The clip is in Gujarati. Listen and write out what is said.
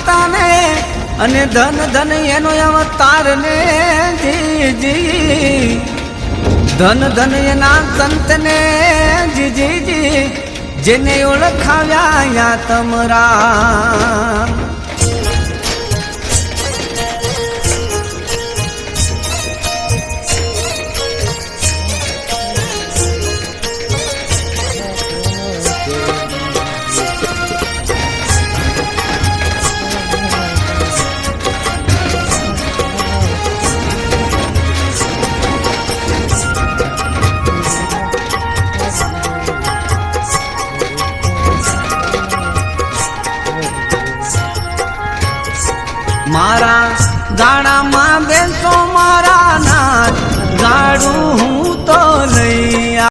માતા ને અને ધન ધન એનો અવતાર ને જી ધન ધન એના સંત ને જી જેને ઓળખાવ્યા તમરા મારા ગાડામાં બેસો મારા